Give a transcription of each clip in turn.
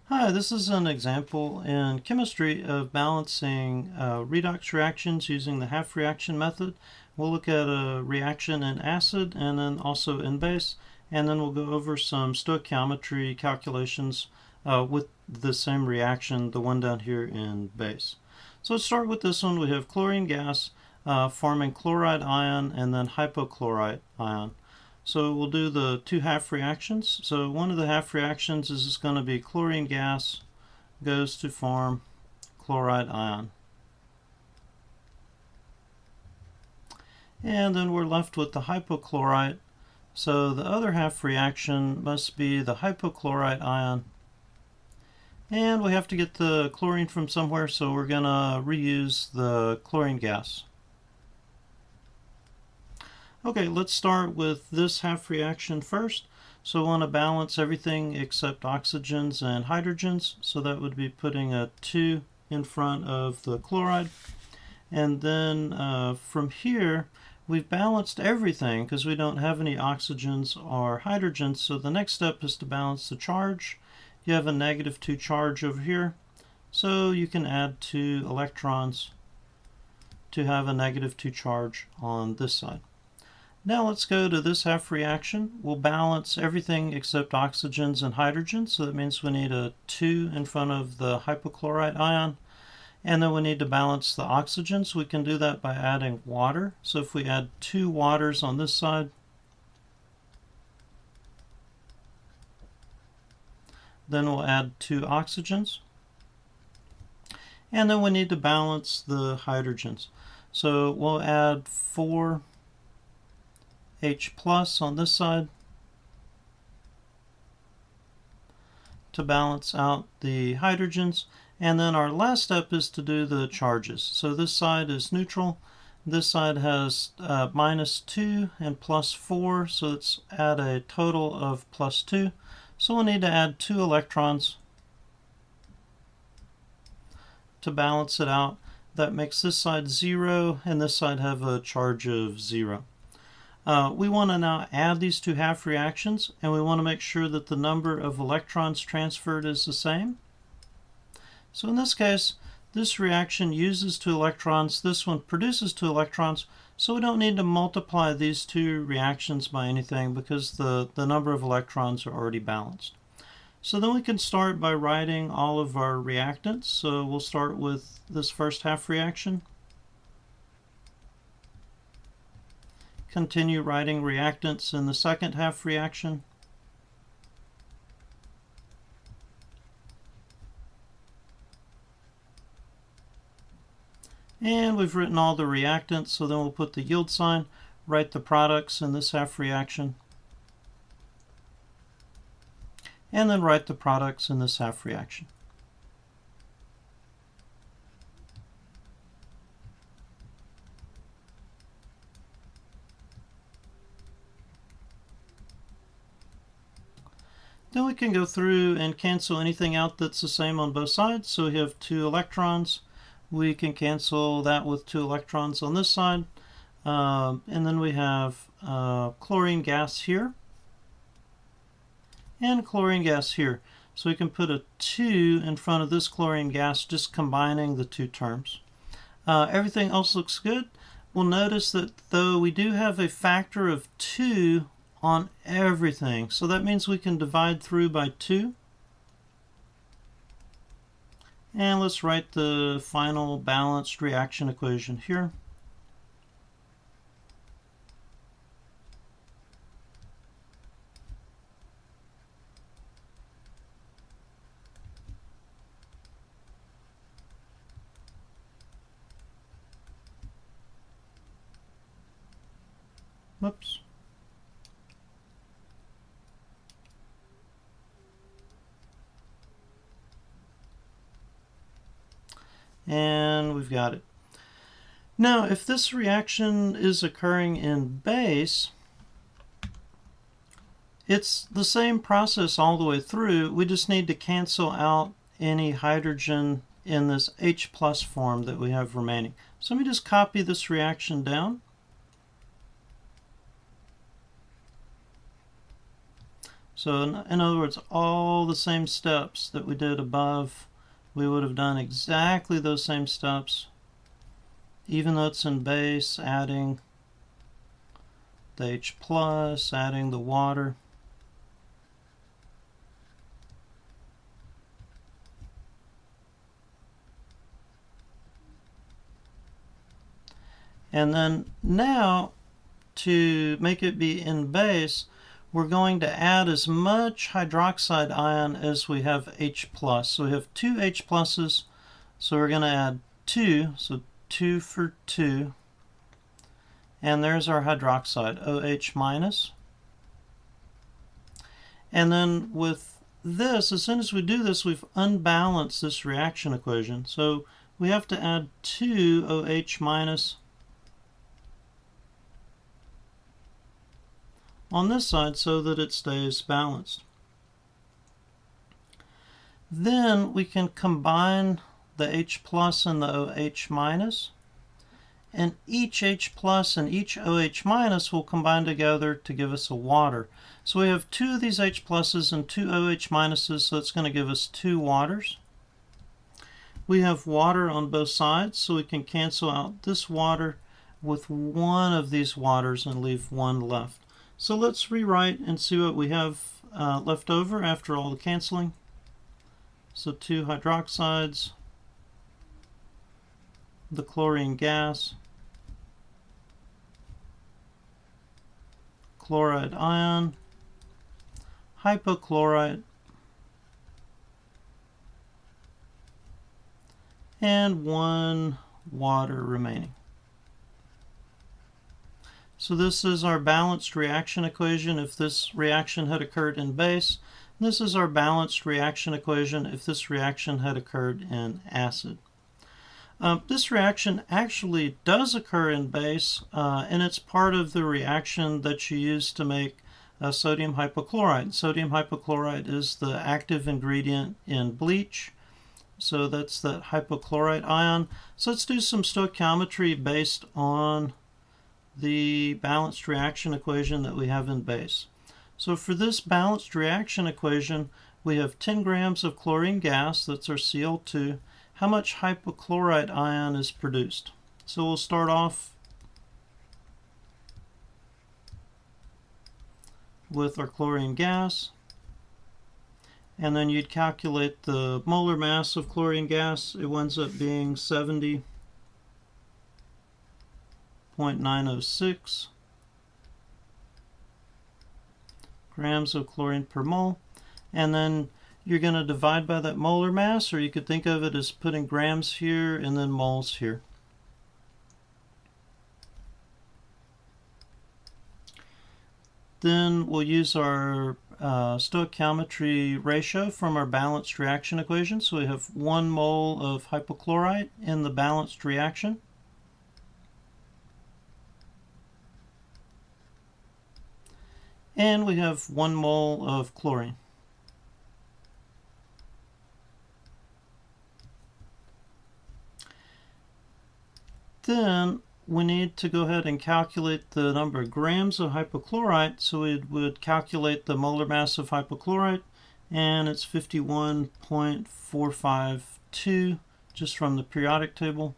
Hi, this is an example in chemistry of balancing redox reactions using the half reaction method. We'll look at a reaction in acid and then also in base, and then we'll go over some stoichiometry calculations with the same reaction, the one down here in base. So let's start with this one. We have chlorine gas forming chloride ion and then hypochlorite ion. So we'll do the two half reactions. So one of the half reactions is just going to be chlorine gas goes to form chloride ion. And then we're left with the hypochlorite. So the other half reaction must be the hypochlorite ion. And we have to get the chlorine from somewhere, so we're going to reuse the chlorine gas. Okay, let's start with this half reaction first. So we want to balance everything except oxygens and hydrogens. So that would be putting a 2 in front of the chloride. And then from here, we've balanced everything because we don't have any oxygens or hydrogens. So the next step is to balance the charge. You have a -2 charge over here. So you can add 2 electrons to have a -2 charge on this side. Now let's go to this half reaction. We'll balance everything except oxygens and hydrogens. So that means we need a 2 in front of the hypochlorite ion. And then we need to balance the oxygens. We can do that by adding water. So if we add 2 waters on this side, then we'll add 2 oxygens. And then we need to balance the hydrogens. So we'll add 4 H plus on this side to balance out the hydrogens. And then our last step is to do the charges. So this side is neutral. This side has -2 and +4. So let's add a total of +2. So we'll need to add 2 electrons to balance it out. That makes this side 0 and this side have a charge of 0. We want to now add these two half reactions, and we want to make sure that the number of electrons transferred is the same. So in this case, this reaction uses 2 electrons, this one produces 2 electrons, so we don't need to multiply these two reactions by anything because the number of electrons are already balanced. So then we can start by writing all of our reactants. So we'll start with this first half reaction. Continue writing reactants in the second half reaction. And we've written all the reactants, so then we'll put the yield sign, write the products in this half reaction, and then write the products in this half reaction. Then we can go through and cancel anything out that's the same on both sides. So we have 2 electrons. We can cancel that with 2 electrons on this side. And then we have chlorine gas here and chlorine gas here. So we can put a 2 in front of this chlorine gas, just combining the 2 terms. Everything else looks good. We'll notice that though we do have a factor of 2 on everything, so that means we can divide through by 2. And let's write the final balanced reaction equation here. Whoops. And we've got it. Now, if this reaction is occurring in base, it's the same process all the way through. We just need to cancel out any hydrogen in this H plus form that we have remaining. So let me just copy this reaction down. So in other words, all the same steps that we did above, we would have done exactly those same steps, even though it's in base, adding the H+, adding the water. And then now, to make it be in base, we're going to add as much hydroxide ion as we have H+. So we have 2 H+, so we're going to add 2, so 2 for 2. And there's our hydroxide, OH-. And then with this, as soon as we do this, we've unbalanced this reaction equation. So we have to add 2 OH- on this side so that it stays balanced. Then we can combine the H+ and the OH-, and each H+ and each OH- will combine together to give us a water. So we have 2 of these H+ and 2 OH-, so it's going to give us 2 waters. We have water on both sides, so we can cancel out this water with one of these waters and leave one left. So let's rewrite and see what we have left over after all the canceling. So 2 hydroxides, the chlorine gas, chloride ion, hypochlorite, and 1 water remaining. So this is our balanced reaction equation if this reaction had occurred in base. This is our balanced reaction equation if this reaction had occurred in acid. This reaction actually does occur in base, and it's part of the reaction that you use to make sodium hypochlorite. Sodium hypochlorite is the active ingredient in bleach. So that's that hypochlorite ion. So let's do some stoichiometry based on the balanced reaction equation that we have in base. So for this balanced reaction equation, we have 10 grams of chlorine gas, that's our Cl2. How much hypochlorite ion is produced? So we'll start off with our chlorine gas, and then you'd calculate the molar mass of chlorine gas. It ends up being 70.906 grams of chlorine per mole. And then you're going to divide by that molar mass, or you could think of it as putting grams here and then moles here. Then we'll use our stoichiometry ratio from our balanced reaction equation. So we have 1 mole of hypochlorite in the balanced reaction. And we have 1 mole of chlorine. Then we need to go ahead and calculate the number of grams of hypochlorite. So we would calculate the molar mass of hypochlorite, and it's 51.452 just from the periodic table.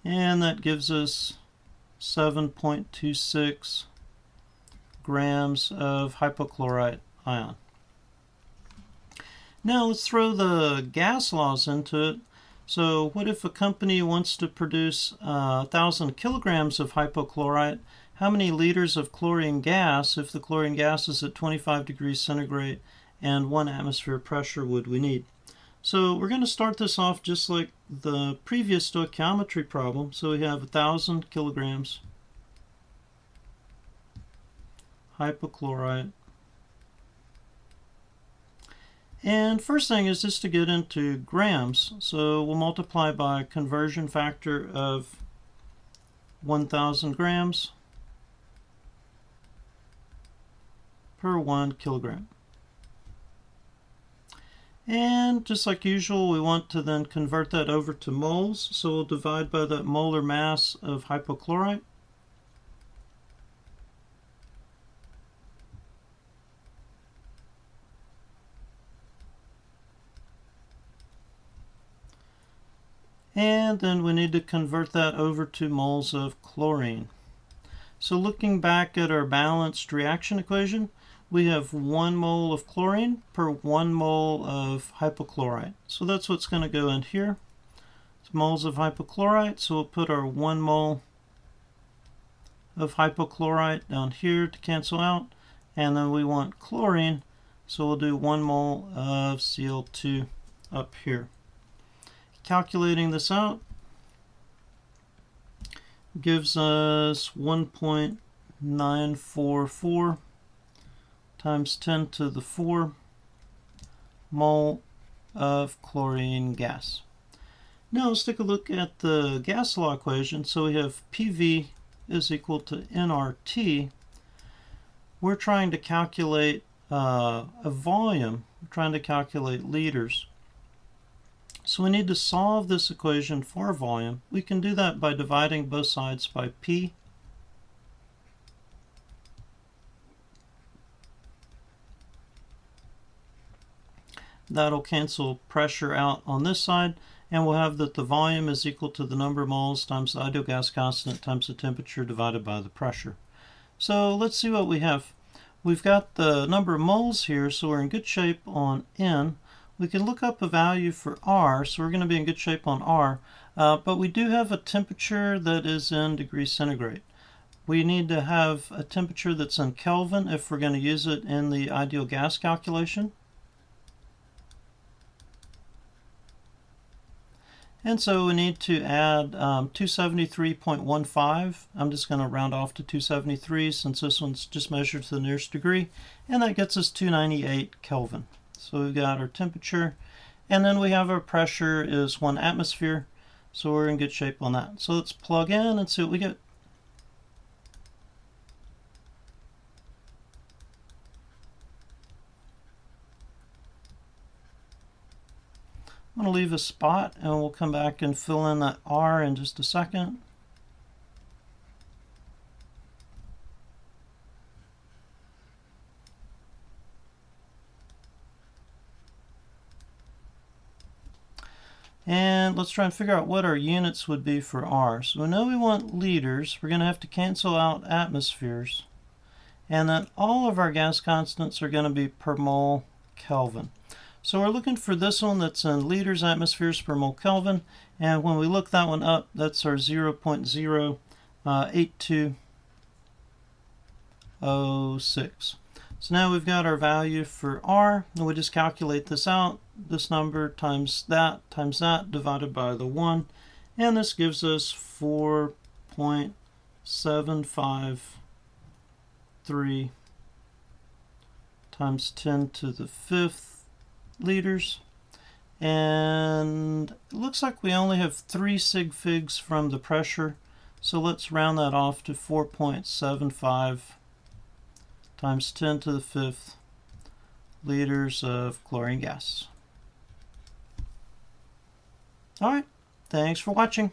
And that gives us 7.26 grams of hypochlorite ion. Now let's throw the gas laws into it. So what if a company wants to produce 1,000 kilograms of hypochlorite? How many liters of chlorine gas, if the chlorine gas is at 25 degrees centigrade and 1 atmosphere pressure, would we need? So we're going to start this off just like the previous stoichiometry problem. So we have 1,000 kilograms hypochlorite. And first thing is just to get into grams. So we'll multiply by a conversion factor of 1,000 grams per 1 kilogram. And just like usual, we want to then convert that over to moles. So we'll divide by that molar mass of hypochlorite. And then we need to convert that over to moles of chlorine. So looking back at our balanced reaction equation, we have 1 mole of chlorine per 1 mole of hypochlorite. So that's what's going to go in here. It's moles of hypochlorite, so we'll put our 1 mole of hypochlorite down here to cancel out. And then we want chlorine, so we'll do 1 mole of Cl2 up here. Calculating this out gives us 1.944 times 10 to the 4 mole of chlorine gas. Now let's take a look at the gas law equation. So we have PV is equal to nRT. We're trying to calculate a volume. We're trying to calculate liters. So we need to solve this equation for volume. We can do that by dividing both sides by P. That'll cancel pressure out on this side, and we'll have that the volume is equal to the number of moles times the ideal gas constant times the temperature divided by the pressure. So let's see what we have. We've got the number of moles here, so we're in good shape on N. We can look up a value for R, so we're going to be in good shape on R, but we do have a temperature that is in degrees centigrade. We need to have a temperature that's in Kelvin if we're going to use it in the ideal gas calculation. And so we need to add 273.15. I'm just going to round off to 273 since this one's just measured to the nearest degree, and that gets us 298 Kelvin. So we've got our temperature, and then we have our pressure is 1 atmosphere, so we're in good shape on that. So let's plug in and see what we get. I'm going to leave a spot, and we'll come back and fill in that R in just a second. And let's try and figure out what our units would be for R. So we know we want liters. We're going to have to cancel out atmospheres. And then all of our gas constants are going to be per mole Kelvin. So we're looking for this one that's in liters atmospheres per mole Kelvin. And when we look that one up, that's our 0.08206. So now we've got our value for R, and we just calculate this out. This number times that divided by the 1, and this gives us 4.753 times 10 to the 5th liters. And it looks like we only have 3 sig figs from the pressure, so let's round that off to 4.75 times 10 to the 5th liters of chlorine gas. All right, thanks for watching.